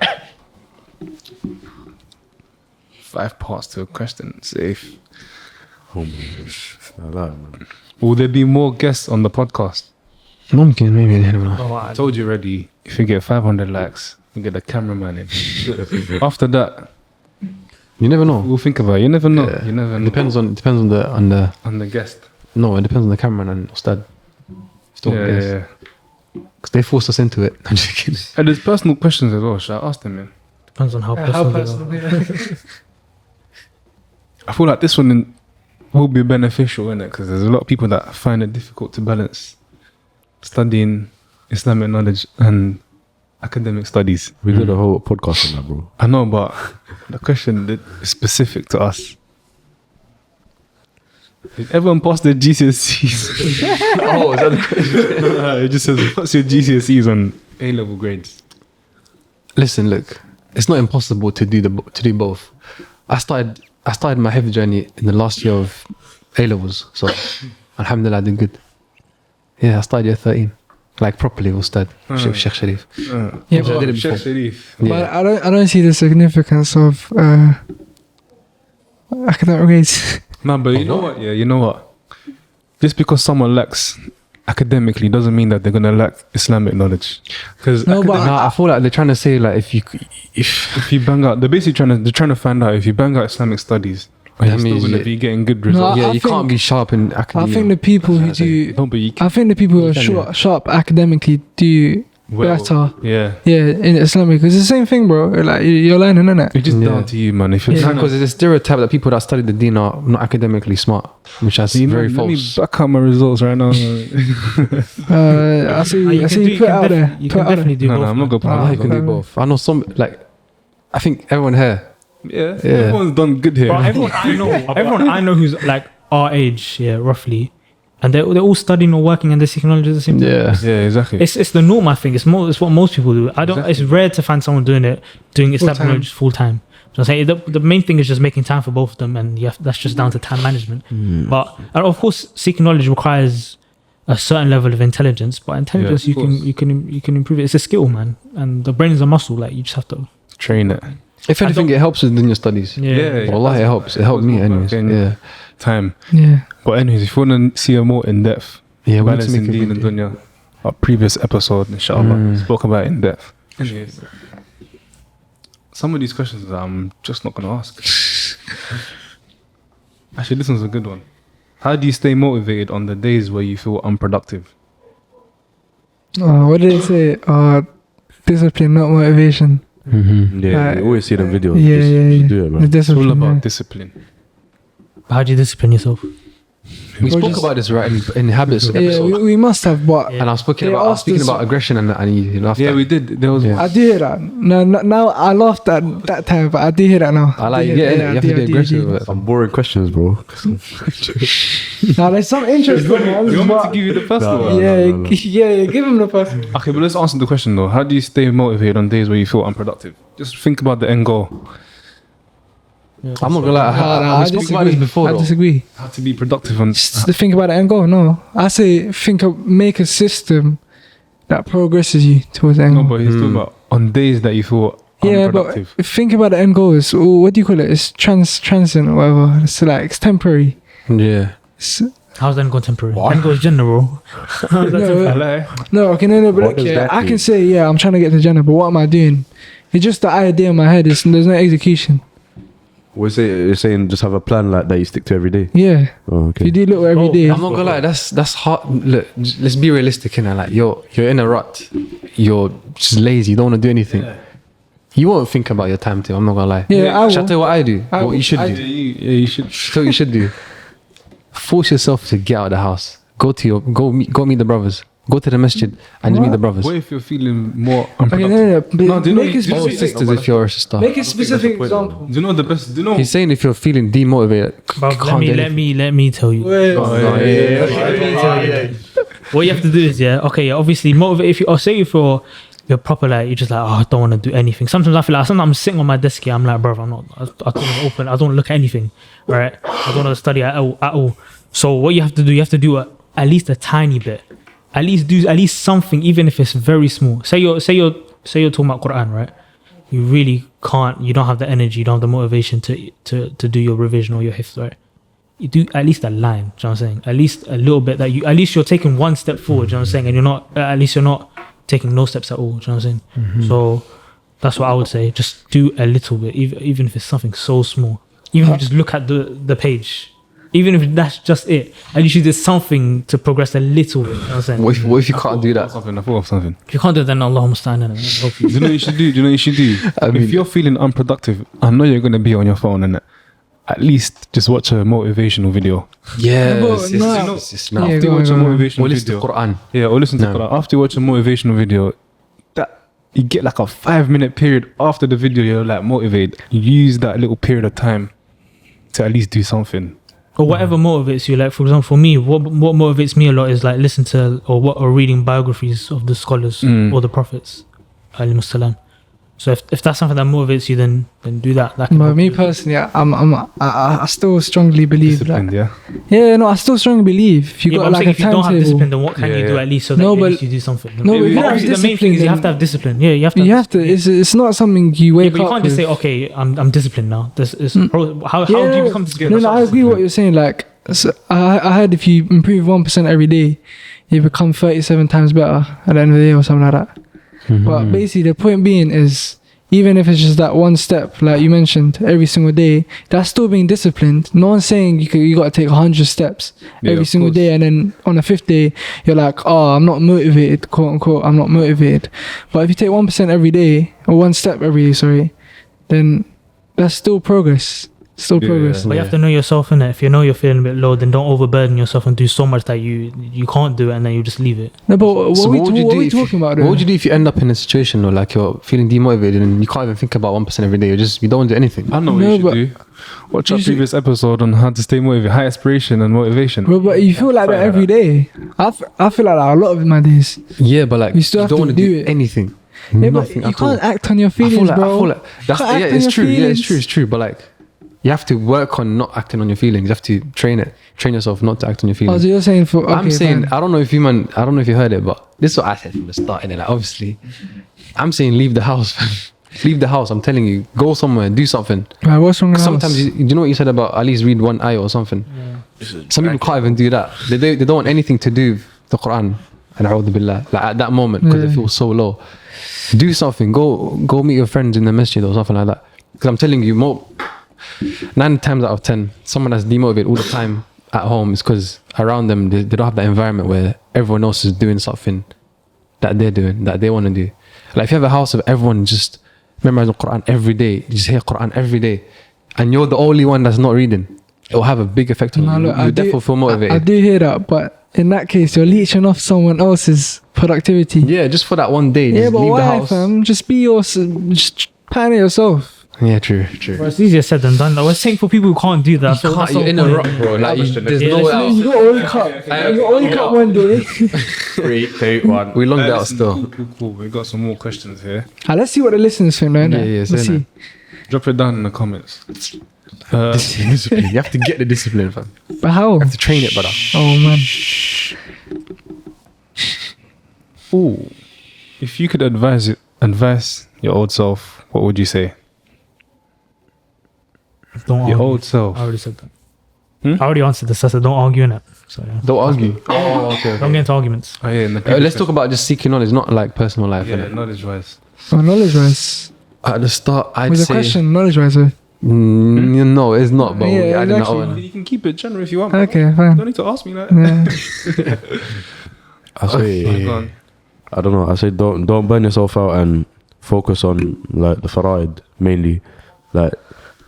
5 parts to a question. Safe. Oh, man. I lie, man. Will there be more guests on the podcast? Mumkin, maybe, I don't know. Oh, I told you already. If you get 500 likes, we get the cameraman in. After that, You never know. we'll think about it. You never know. Yeah. You never know. Depends on the on the guest. no, it depends on the cameraman and Ustad. Yeah. Because they forced us into it. I'm just kidding. And there's personal questions as well. Should I ask them, man? Depends on how personal. they are. I feel like this one will be beneficial, innit? Because there's a lot of people that find it difficult to balance studying Islamic knowledge and academic studies. We did a whole podcast on that, bro. I know, but the question is specific to us. Did everyone pass their GCSEs? Oh, is that the question? It just says, what's your GCSEs on A-level grades? Listen, look, it's not impossible to do both. I started my heavy journey in the last year of A levels, so alhamdulillah, I did good. Yeah, I started year 13, like properly with Ustad Sheikh Sharif. Yeah, I but, did it Sheikh before. Sharif. but Yeah. I don't see the significance of academic grades. No, but you know what? Yeah, you know what? Just because someone lacks academically doesn't mean that they're gonna lack Islamic knowledge. Because No, but I feel like they're trying to say like if if you bang out, they're trying to find out if you bang out Islamic studies, are That you still means gonna you- be getting good No, results? yeah, I you think- can't be sharp in I academia. think the people who do, No, but you I think the people who are sharp academically do well, better. Yeah, In Islamic, because it's the same thing, bro. Like you're learning, innit? it's just Yeah. down to you, man. If you're Yeah. trying because to, there's a stereotype that people that study the deen are not academically smart, which is very let me false. back out my results right now. I see. You I can see. do- Put it out there. You Put can it out there. definitely do No, both. I'm not man. gonna Allah, you can do Okay. both. I know some like, I think everyone here. Yeah, Yeah. everyone's done good here. Bro, everyone I know who's like our age, yeah, roughly, and they're all studying or working in this technology at the same time. Yeah, Yeah, exactly. It's the norm. I think it's what most people do. I don't. Exactly. It's rare to find someone doing Islamic Full-time. knowledge full time. So I'm saying the main thing is just making time for both of them, and that's just down to time management. But and of course, seeking knowledge requires a certain level of intelligence. But intelligence, Yeah, of you can improve it. It's a skill, man, and the brain is a muscle. Like you just have to. Train it. if anything, it helps within your studies. Yeah. Wallah, it helps. It helped me, anyways. Fucking Yeah, Time. Yeah. But anyways, if you want to see a more in depth yeah. We need balance to in make a Deen and video. Dunya, our previous episode, inshallah, spoke about it in depth. Anyways, some of these questions I'm just not gonna ask. Actually, this one's a good one. How do you stay motivated on the days where you feel unproductive? What did it say? Discipline, not motivation. Yeah, you always see them videos. Yeah, Just- yeah, just yeah. do it, The man. It's all discipline. about yeah. discipline. How do you discipline yourself? We Or spoke just- about this right in habits Yeah, episode, we must have, but Yeah. and I was speaking They about asked us- aggression and you laughed. Yeah, at we it. did. There was Yeah. I do hear that. No, now I laughed at that time, but I do hear that now. I like do yeah, hear you that. have to I be do. aggressive. with it. Some boring questions, bro. Now there's some interesting ones. You want me to but- give you the first No, one? no. yeah, yeah, give him the first one. Okay, but let's answer the question though. How do you stay motivated on days where you feel unproductive? Just think about the end goal. I'm not gonna lie. I We spoke about this before. I though. disagree. How to be productive on. Just to think about the end goal. No, I say make a system that progresses you towards the end No, goal. but he's talking about on days that you feel Yeah, unproductive. but think about the end goal. Is what do you call it? It's transient or whatever. It's like it's temporary. Yeah. It's, How's that going temporary? End goes general. How's that No, temporary? no, okay, no, but What look, does yeah, that I mean? can say, yeah, I'm trying to get to Jannah, but what am I doing? It's just the idea in my head. There's no execution. You're saying just have a plan like that you stick to every day. Yeah, Oh, if you okay. do little every day. I'm not gonna lie. That's hard. Look, let's be realistic. Like you're in a rut. You're just lazy. You don't want to do anything. You won't think about your timetable. I'm not gonna lie. Yeah, I Shall I will. tell you what I do? I What will. you should I do? Yeah, you should. Tell you what you should do. Force yourself to get out of the house. Go meet the brothers. Go to the masjid and just meet the brothers. What if you're feeling more Okay, unproductive? no, but No, do you know- make a do you know- Or specific, sisters if you're a sister. make a specific example. Do you know the best? Do you know? He's saying if you're feeling demotivated, But can't do anything. let me tell you. What you have to do is obviously motivate. If you're proper, like you're just like, I don't want to do anything. Sometimes I feel like I'm sitting on my desk here, I'm like, bro, I don't want to open, I don't want to look at anything, right? I don't want to study at all. So what you have to do, at least a tiny bit, at least something, even if it's very small. Say you're talking about Quran, right? You really can't, you don't have the energy, you don't have the motivation to do your revision or your hifz, right? You do at least a line, do you know what I'm saying? At least a little bit at least you're taking one step forward, do you know what I'm saying? And you're not taking no steps at all, do you know what I'm saying? So that's what I would say. Just do a little bit, even if it's something so small. Even if you just look at the page, even if that's just it, at least you did something to progress a little bit, you know what I'm saying? What if you can't do that? I thought of something. If you can't do it, then Allahumma musta'an, and help you. Do you know what you should do? mean- If you're feeling unproductive, I know you're gonna be on your phone and at least just watch a motivational video. Yes, No, no. yes. Yeah, No. After you go watch a on, go on. motivational Or listen to video, Quran. yeah, or listen to No. Quran. After you watch a motivational video, that you get like a 5-minute period after the video, you're like motivated. You use that little period of time to at least do something. or whatever motivates you. Like for example, for me, what motivates me a lot is like listen to or reading biographies of the scholars or the prophets, alayhimus salam. So if that's something that motivates you, then do that. That can But help me you. personally, I still strongly believe that. Disciplined, I still strongly believe if you Yeah, but got I'm like saying a if you don't have timetable. discipline, then what can you do at least so that No, at but- least you do something? No, but if you But don't have obviously the main thing is you have to have discipline. Yeah, you have to. You have to. It's not something you Yeah, wake but you up can't with. just say, okay, I'm disciplined now. This is how do you become disciplined? No, That's I not agree with what you're saying. Like, so I heard if you improve 1% every day, you become 37 times better at the end of the day or something like that. But basically, the point being is, even if it's just that one step, like you mentioned, every single day, that's still being disciplined. No one's saying you got to take 100 steps Yeah, every of single course. day, and then on the 5th day, you're like, oh, I'm not motivated, quote unquote, I'm not motivated. But if you take 1% every day, or one step every day, sorry, then that's still progress. Still Yeah, progress. But you have to know yourself, innit? If you know you're feeling a bit low, then don't overburden yourself and do so much that you can't do it, and then you just leave it. No, but what So are we what would you do if talking about? What would you do if you end up in a situation where like you're feeling demotivated and you can't even think about 1% every day? You don't do anything. I know what No, you but- should do. Watch our You should- previous episode on how to stay motivated, high aspiration and motivation. But you feel like that every day. I feel like that a lot of my days. Yeah, but like You still have don't to want to do do it. anything. Yeah, but Nothing you at all. can't act on your I feel feelings, like, bro. that's Can't act yeah, on it's your true. Yeah, it's feelings. true. It's true. But like, you have to work on not acting on your feelings. You have to train yourself not to act on your Oh, feelings. so you're saying for okay, I'm saying, fine. I don't know if you heard it, but this is what I said from the start. And like, obviously, I'm saying leave the house. Leave the house. I'm telling you, go somewhere, do something. Right, what's wrong with Sometimes you know what you said about at least read one ayah or something. Some people can't even do that. They don't want anything to do with the Quran and a'udhu billah, like at that moment because Yeah. they feel so low. Do something. Go meet your friends in the masjid or something like that. Because I'm telling you, 9 times out of 10, someone that's demotivated all the time at home is because around them they don't have that environment where everyone else is doing something that they're doing, that they want to do. Like if you have a house of everyone just memorizing Quran every day, you just hear Quran every day, and you're the only one that's not reading, it will have a big effect on No, you. look, You definitely feel motivated. I do hear that, but in that case, you're leeching off someone else's productivity. Yeah, just for that one day, Yeah, just but leave the why, house. fam? Just be just plan it yourself. Yeah, true. Bro, it's easier said than done. I was saying for people who can't do that. You can't, you're in a rock, bro. Like, there's Yeah, no way let's- out. You got to wake up. You got to wake up one day. 3, 2, 1. We longed out still. Cool. We got some more questions here. Let's see what the listeners think, right? Yeah, Let's say see. that. Drop it down in the comments. Discipline. You have to get the discipline, fam. But how? You have to train it, brother. Oh man. Ooh, if you could advise your old self, what would you say? Don't Your argue. old self. I already said that. I already answered this. I said don't argue in it. So yeah. Don't argue. Oh, okay. Don't get into arguments. Oh yeah, in the Let's talk about just seeking knowledge, not like personal life. Yeah, innit? knowledge wise. Oh, knowledge wise. At the start, I'd Was the say question knowledge wise? no, it's not. But Yeah, we're adding exactly. that on. You can keep it general if you want. Okay, fine. Don't need to ask me that. Yeah. I say, Go on. I don't know. I say don't burn yourself out and focus on like the faraid mainly, like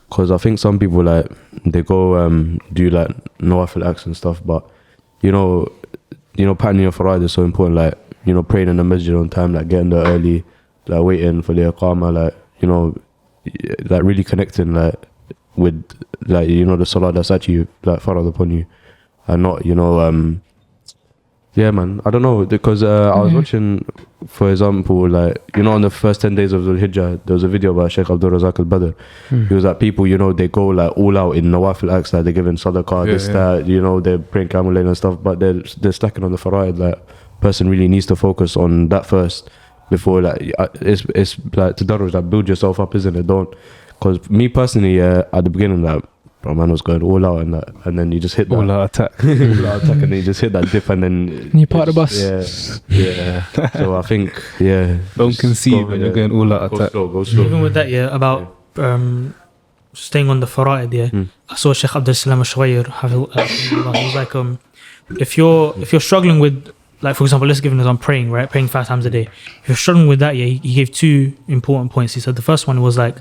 because I think some people like they go do like nawafil acts and stuff, but you know patterning your faraid is so important. Like praying in the masjid on time, like getting there early, like waiting for the iqamah, like like really connecting like with like the salah that's actually like farad upon you, and not yeah, man. I don't know because I was watching, for example, like on the first 10 days of Dhul Hijjah, there was a video about Sheikh Abdul Razak al Badr. He was like, people, they go like all out in nawafil acts, like they're giving sadaqah, that, they're praying Qiyamul Layl and stuff, but they're slacking on the faraid. Like, person really needs to focus on that first before like it's like tadarruj, like build yourself up, isn't it? Don't, because me personally, at the beginning, like, bro, man was going all out and then you just hit that All out attack. all out attack, and then you just hit that dip, and then You part of the bus. Yeah. So I think, Don't conceive when you're going all out attack. Go slow. Even with that, about staying on the fara'id, I saw Sheikh Abdul Salam al-Shughayr, he was like, if you're struggling with, like, for example, let's give an example, praying, right? Praying 5 times a day. If you're struggling with that, he gave 2 important points. He said the first one was like,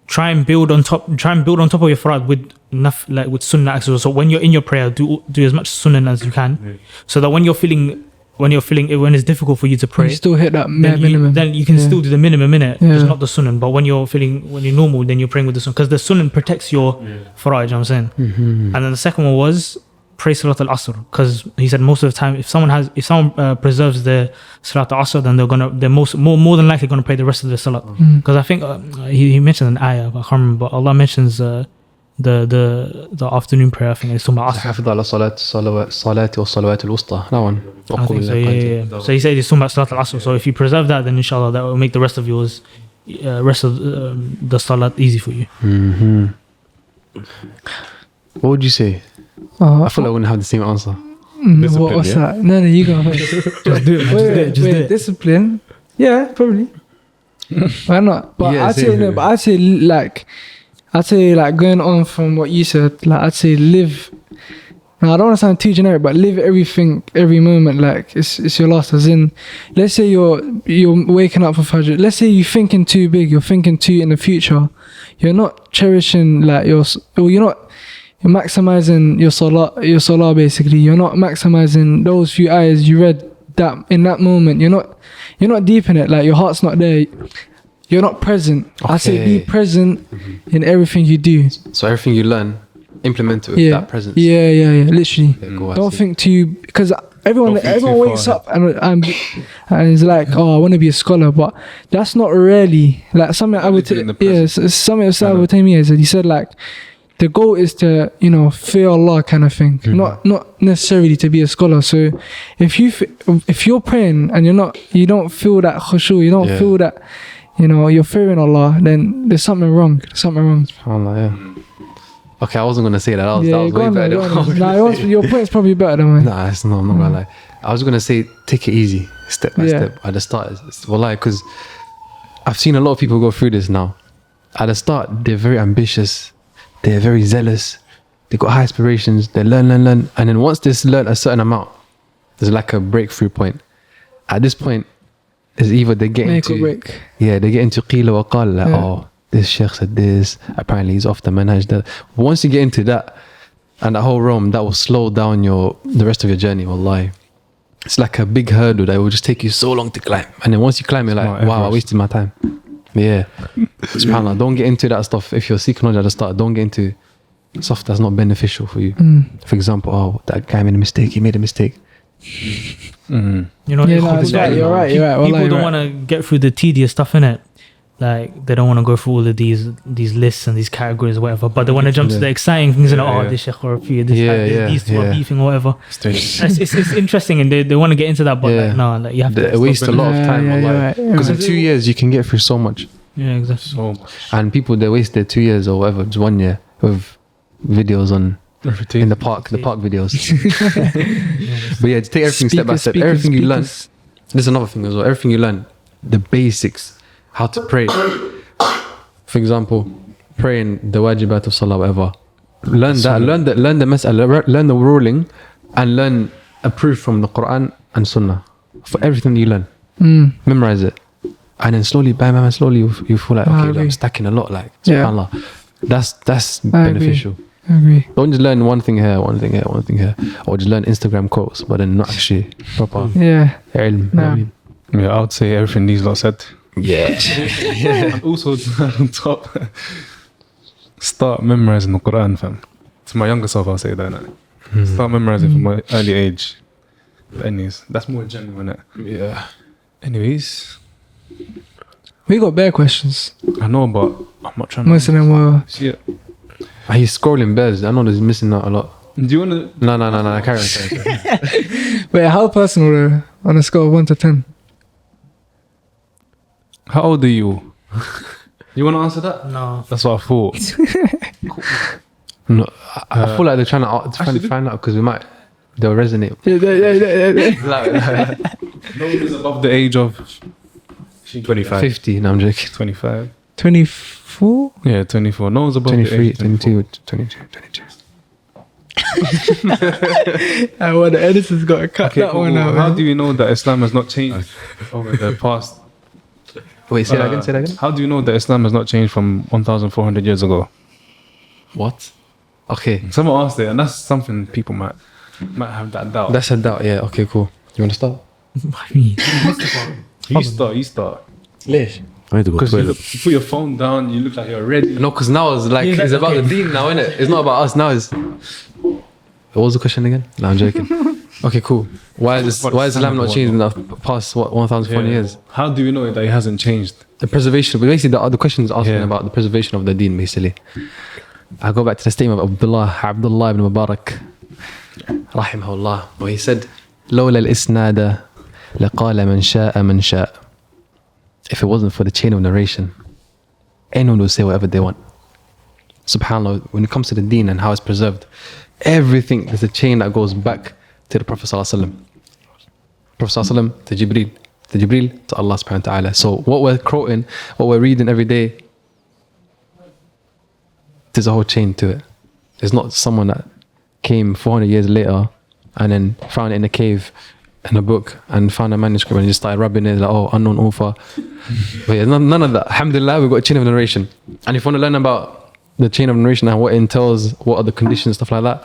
try and build on top of your farad with enough, like with sunnah acts. So when you're in your prayer, do as much sunnah as you can, so that when you're feeling when it's difficult for you to pray, You still hit that then minimum. then you can Yeah. still do the minimum in it, Yeah. just not the sunnah. But when you're normal, then you're praying with the sunnah, because the sunnah protects your fara'id, you know what I'm saying? Mm-hmm. And then the second one was pray Salat al-Asr, because he said most of the time if someone preserves their Salat al-Asr, then they're more than likely going to pray the rest of the Salat. Because I think he mentioned an ayah, but I can't remember. Allah mentions the afternoon prayer. I think it's talking about Asr. حافظ على صلاة والصلوات الوسطى. That one. I think so, yeah. So he said it's talking about Salat al-Asr. So if you preserve that, then inshallah that will make the rest of yours, the Salat easy for you. Mm-hmm. What would you say? I feel like I wouldn't have the same answer. What's that? No, you go. Just do it. Just do it. Discipline. Yeah, probably. Why not? But Yeah, I'd same say no. here. But I'd say like going on from what you said. Like I'd say live. Now I don't want to sound too generic, but live every moment like it's your last. As in, let's say you're waking up for Fajr. Let's say you're thinking too big. You're thinking too in the future. You're not cherishing like you're maximizing your salah basically. You're not maximizing those few ayahs you read that in that moment. You're not deep in it. Like your heart's not there. You're not present. I say be present in everything you do. So everything you learn, implement it with that presence. Yeah. Literally. Yeah, cool, I Don't see. think too, because everyone wakes far up and is like, oh, I want to be a scholar, but that's not really like something I would. Doing the Yeah, present. something Ustad would tell me is that he said like, the goal is to fear Allah kind of thing, not necessarily to be a scholar. So if you're praying and you don't feel that khushu, you don't feel that you're fearing Allah, then there's something wrong. SubhanAllah, yeah. Okay, I wasn't gonna say that. That was Go way on, better. go than on. what I Nah, was gonna say. your point's probably better than mine. Nah, I'm not gonna lie. I was gonna say take it easy, step by Yeah. step. At the start, wallahi, because I've seen a lot of people go through this now. At the start, they're very ambitious, they're very zealous, they got high aspirations, they learn, and then once they learn a certain amount, there's like a breakthrough point. At this point, is either they get Make or into break. they get into qila wa qal, like, Yeah. oh, this sheikh said this, apparently he's off the manhaj. That once you get into that and that whole realm, that will slow down the rest of your journey. Wallahi, it's like a big hurdle that will just take you so long to climb, and then once you climb, you're like, not wow, I Everest. wasted my time. Yeah. SubhanAllah, don't get into that stuff. If you're seeking knowledge at the start, don't get into stuff that's not beneficial for you. For example, oh, that guy made a mistake, he made a mistake. Mm-hmm. You know, Yeah, no, it's right, you're right. People Wallahi, don't right. want to get through the tedious stuff in it. Like they don't want to go through all of these lists and these categories or whatever, but they want to jump to the exciting things and this sheikh or these two are beefing or whatever. It's interesting and they want to get into that, but like, no, like you have They to waste a lot of time. Yeah, wallahi. you're right, you're Because in right. 2 years you can get through so much. Yeah, exactly. So And people, they waste their 2 years or whatever, just 1 year with videos on in the park videos. But yeah, just take everything step by step. Everything you learn. There's another thing as well. Everything you learn, the basics, how to pray. For example, praying the wajibat of salah, whatever. Learn that. Learn the mas'ala, learn the ruling, and learn a proof from the Quran and Sunnah for everything you learn. Memorize it. And then slowly, bam, slowly you feel like, okay, I'm stacking a lot, like, Yeah. subhanAllah. That's I agree. beneficial. I agree. Don't just learn one thing here, or just learn Instagram quotes, but then not actually proper Yeah. ilm. Nah. yeah, I would say everything these lot said. Yeah. And also on top, start memorizing the Quran, fam. To my younger self, I'll say that. Innit? Start memorizing from my early age. But anyways, that's more general, innit? Yeah. Anyways, We got bare questions. I know, but I'm not trying Most of them were. see it. He's scrolling bears. I know he's missing out a lot. Do you want to? No. Carry on. Wait, how personal though? On a scale of 1 to 10? How old are you? You want to answer that? No. That's what I thought. No, I feel like they're trying to find out because they'll resonate. No one is above the age of 25. 50. No, I'm joking. 25. 24? Yeah, 24. No one's above 23, the age of 22. Well, the editor's got to cut Okay, that cool. one out. How man. do you know that Islam has not changed over the past? Wait, say that again. How do you know that Islam has not changed from 1,400 years ago? What? Okay. Someone asked it, and that's something people might have that doubt. That's a doubt. Yeah. Okay, cool. You want to start? I mean, You start. ليش? I need to go to Because the you, toilet. you put your phone down, you look like you're ready. No, because now it's like Yeah, it's about okay. the deen now, innit? It's not about us now. It's what was the question again? No, I'm joking. Okay, cool. Why is Islam not changed in the past 1,400 years? How do we know that it hasn't changed? The preservation. But basically, the question is asking Yeah. about the preservation of the deen. Basically, I go back to the statement of Abdullah ibn Mubarak, rahimahullah, where he said, "لولا الإسناد لقال من شاء من شاء." If it wasn't for the chain of narration, anyone would say whatever they want. Subhanallah, when it comes to the deen and how it's preserved, everything is a chain that goes back to the Prophet Sallallahu Alaihi Wasallam. Prophet Sallallahu Alaihi Wasallam to Jibreel to Allah subhanahu wa ta'ala. So what we're quoting, what we're reading every day, there's a whole chain to it. It's not someone that came 400 years later and then found it in a cave in a book and found a manuscript and just started rubbing it like, oh, unknown author. But yeah, none of that. Alhamdulillah, we've got a chain of narration. And if you want to learn about the chain of narration and what it entails, what are the conditions, stuff like that,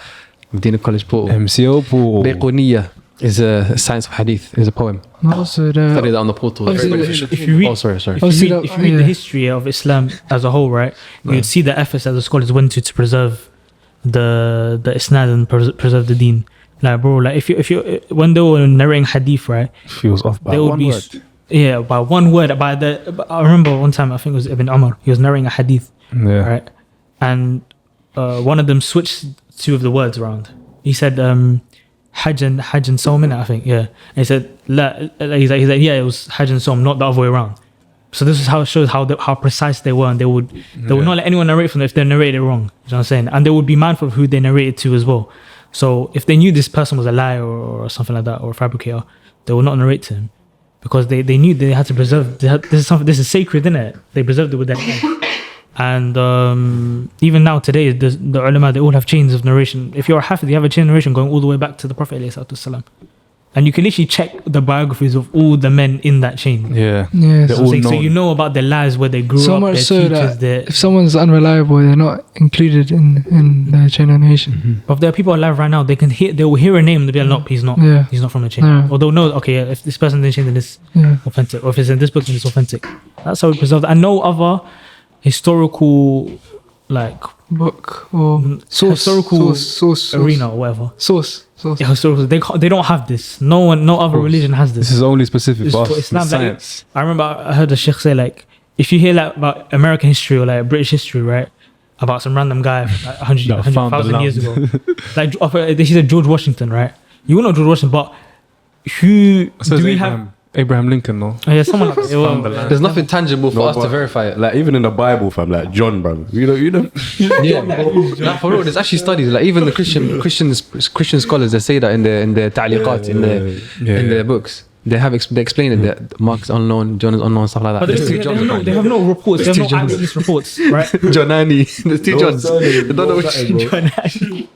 Medina College portal. MCO pool. Bayquniya is a science of hadith. It's a poem. And also Study the that on the portal. obviously Very the- beneficial. if you read, Oh, sorry. if you Obviously read, the- if you read yeah. the history of Islam as a whole, right, you'd see the efforts that the scholars went to preserve the isnad and preserve the deen. Like, bro, like if you when they were narrating hadith, right, Feels off by they would one be word. yeah, by one word. I remember one time, I think it was Ibn Umar. He was narrating a hadith, Yeah. right, and one of them switched two of the words around. He said Hajj and Sawm, I think, yeah. And he said he's like yeah, it was Hajj and Sawm, not the other way around. So this is how it shows how precise they were, and they would not let anyone narrate from them if they narrated it wrong. You know what I'm saying? And they would be mindful of who they narrated to as well. So if they knew this person was a liar or something like that, or a fabricator, they would not narrate to him because they knew they had to preserve. This is sacred, isn't it? They preserved it with their hand. And even now today, the ulama, they all have chains of narration. If you're a hafiz, you have a chain of narration going all the way back to the Prophet ﷺ. And you can literally check the biographies of all the men in that chain. Yeah. yeah. They're So, all so known. you know about their lives, where they grew So up, much their so teachers, that if someone's unreliable, they're not included in the chain of narration. But if there are people alive right now, they will hear a name and they'll be like, nope, he's not. Yeah. He's not from the chain. Yeah. Or they'll know, okay, if this person didn't chain, then it's Yeah. authentic. Or if it's in this book, then it's authentic. That's how we preserve. And no other historical, like, Book or historical source arena or whatever. Source. Yeah, historical. They don't have this. No other religion has this. This is only specific It's for for us. Islam, It's like- science. I remember I heard a sheikh say, like, if you hear like about American history or like British history, right, about some random guy like 100,000 years ago, like they said George Washington, right? You will know George Washington, but who So do we Abraham, have? Abraham Lincoln, no? Oh, yeah, someone like that. Found the land. There's nothing tangible for No, us to but- verify it. Like even in the Bible, fam, like John, bro. You know. Yeah, nah, for real. There's actually studies. Like even the Christian scholars, they say that in the ta'liqat, in the books. They explain it that Mark is unknown, John is unknown, stuff like that. But There's two Johns. they have no reports. They have no eyewitness reports, right? Johnani. There's two Johns. They don't know which.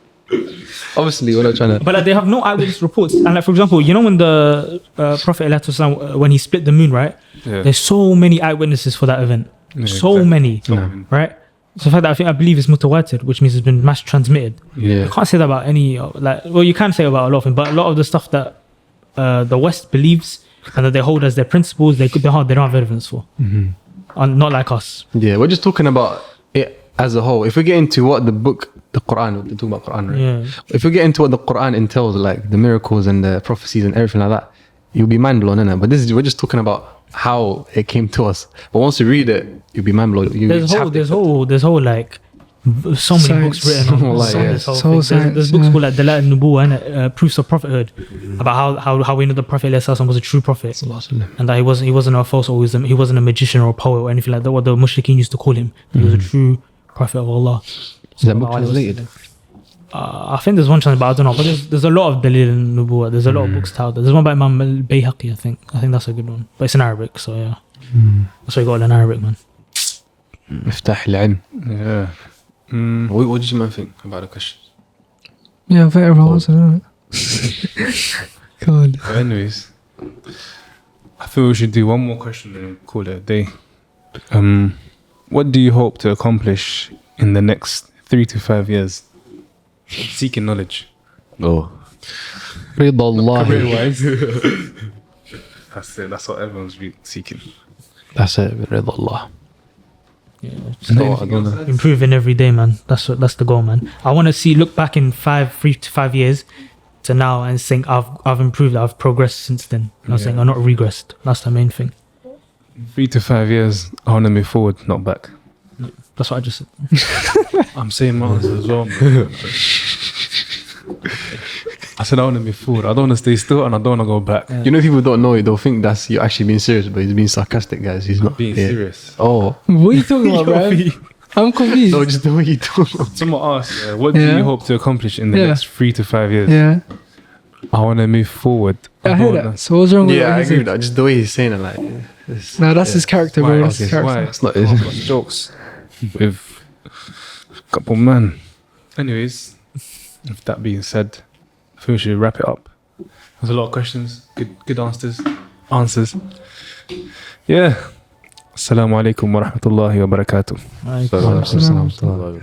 Obviously, we're not trying to. But like, they have no eyewitness reports. And like, for example, you know when the Prophet ﷺ, when he split the moon, right? Yeah. There's so many eyewitnesses for that event. Yeah, So exactly. many, Yeah. right? So the fact that I believe it's mutawatir, which means it's been mass transmitted. Yeah. You can't say that about any, like, well, you can say about a lot of things, but a lot of the stuff that the West believes and that they hold as their principles, they don't have evidence for. And not like us. Yeah, we're just talking about it as a whole. If we get into what the Quran, we're talking about Quran, right? Yeah. If we get into what the Quran entails, like the miracles and the prophecies and everything like that, you'll be mind blown, innit? But we're just talking about how it came to us. But once you read it, you'll be mind blown. There's whole like so many Science. books written on Like, yeah. this whole So thing. There's science, books yeah. called like Dalal al-Nubuwah and proofs of prophethood about how we know the Prophet ﷺ was a true prophet and that he wasn't a false or he wasn't a magician or a poet or anything like that. What the mushrikeen used to call him. He was a true prophet of Allah. Is that book translated? I think there's one chance, but I don't know. But there's a lot of Dalil al-Nubuwah. There's a lot of books touted. There's one by Imam al-Bayhaqi, I think. I think that's a good one, but it's in Arabic, so yeah. That's why you got it in Arabic, man. مفتاح العلم. Yeah. What did you man think about the question? Yeah, very well answered, isn't it? God. But anyways, I feel we should do one more question and call it a day. What do you hope to accomplish in the next 3 to 5 years? Seeking knowledge. Oh, رضا الله Career-wise. That's it. That's what everyone's seeking. That's it. Rid Allah. Yeah, Anything else? improving every day, man. That's the goal, man. I want to look back in 3 to 5 years to now and think I've improved, I've progressed since then. I'm saying I'm not regressed. That's the main thing. 3 to 5 years, I want to move forward, not back. That's what I just said. I'm saying my answer as well. Man. I said I want to move forward. I don't want to stay still, and I don't want to go back. You know, people don't know it. They'll think that's you actually being serious, but he's being sarcastic, guys. He's not Being serious. Oh, What are you talking about, bro? I'm confused. no, just the way you talk. Someone asked, what do Yeah. you hope to accomplish in the Yeah. next 3 to 5 years? Yeah, I want to move forward. I don't heard wanna- that. So what's wrong with Yeah, what I he agree with said? that. Just the way he's saying it, like. It's, No, that's his character, Why? bro. That's his Okay, character. why? It's not. Oh, jokes with a couple men. Anyways, with that being said, I think we should wrap it up. There's a lot of questions, good answers. Yeah. Assalamu alaikum wa rahmatullahi wa barakatuh. Right. So, Salam. Allah.